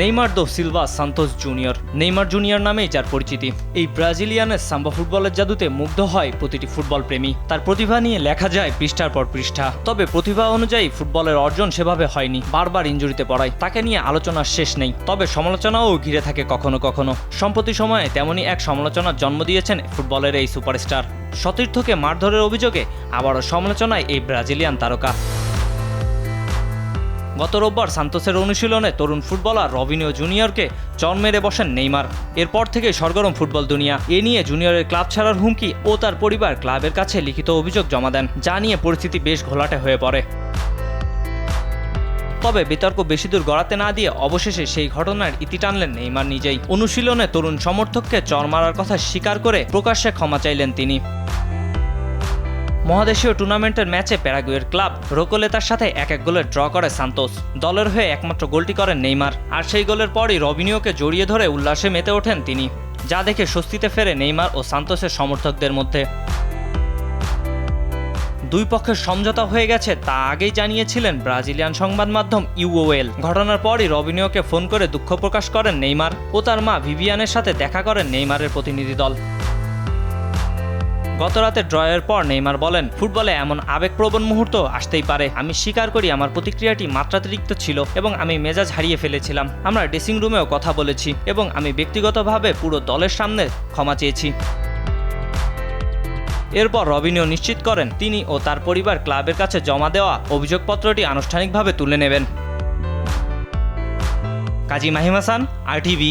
Neymar দো Silva Santos junior. Neymar junior নামেই যার পরিচিতি। এই ব্রাজিলিয়ানের সাম্বা ফুটবলের জাদুতে মুগ্ধ হয় প্রতিটি ফুটবল প্রেমী। তার প্রতিভা নিয়ে লেখা যায় পৃষ্ঠার পর পৃষ্ঠা। তবে প্রতিভা অনুযায়ী ফুটবলের অর্জন সেভাবে হয়নি, বারবার ইনজুরিতে পড়ায়। তাকে নিয়ে আলোচনার শেষ নেই, তবে সমালোচনাও ঘিরে থাকে কখনো কখনো। সম্প্রতি সময়ে তেমনই এক সমালোচনার জন্ম দিয়েছেন ফুটবলের এই সুপারস্টার। সতীর্থকে মারধরের অভিযোগে আবারও সমালোচনায় এই ব্রাজিলিয়ান তারকা। গত রোববার সান্তোসের অনুশীলনে তরুণ ফুটবলার রবিনিও জুনিয়রকে চর মেরে বসেন নেইমার। এরপর থেকে সরগরম ফুটবল দুনিয়া। এ নিয়ে জুনিয়রের ক্লাব ছাড়ার হুমকি ও তার পরিবার ক্লাবের কাছে লিখিত অভিযোগ জমা দেন, যা নিয়ে পরিস্থিতি বেশ ঘোলাটে হয়ে পড়ে। তবে বিতর্ক বেশি দূর গড়াতে না দিয়ে অবশেষে সেই ঘটনার ইতি টানলেন নেইমার নিজেই। অনুশীলনে তরুণ সমর্থককে চর মারার কথা স্বীকার করে প্রকাশ্যে ক্ষমা চাইলেন তিনি। মহাদেশীয় টুর্নামেন্টের ম্যাচে প্যারাগুয়ের ক্লাব রোকোলেতার সাথে 1-1 গোলের ড্র করে সান্তোস। দলের হয়ে একমাত্র গোলটি করেন নেইমার, আর সেই গোলের পরই রবিনিওকে জড়িয়ে ধরে উল্লাসে মেতে ওঠেন তিনি, যা দেখে স্বস্তিতে ফেরে নেইমার ও সান্তোসের সমর্থকদের মধ্যে। দুই পক্ষের সমঝোতা হয়ে গেছে তা আগেই জানিয়েছিলেন ব্রাজিলিয়ান সংবাদ মাধ্যম ইউওএল। ঘটনার পরই রবিনিওকে ফোন করে দুঃখ প্রকাশ করেন নেইমার ও তার মা ভিভিয়ানের সাথে দেখা করেন নেইমারের প্রতিনিধি দল। গতরাতে ড্রয়ের পর নেইমার বলেন, ফুটবলে এমন আবেগপ্রবণ মুহূর্ত আসতেই পারে। আমি স্বীকার করি আমার প্রতিক্রিয়াটি মাত্রাতিরিক্ত ছিল এবং আমি মেজাজ হারিয়ে ফেলেছিলাম। আমরা ড্রেসিং রুমেও কথা বলেছি এবং আমি ব্যক্তিগতভাবে পুরো দলের সামনে ক্ষমা চেয়েছি। এরপর রবিনিও নিশ্চিত করেন তিনি ও তার পরিবার ক্লাবের কাছে জমা দেওয়া অভিযোগপত্রটি আনুষ্ঠানিকভাবে তুলে নেবেন। কাজী মাহিম হাসান, RTV।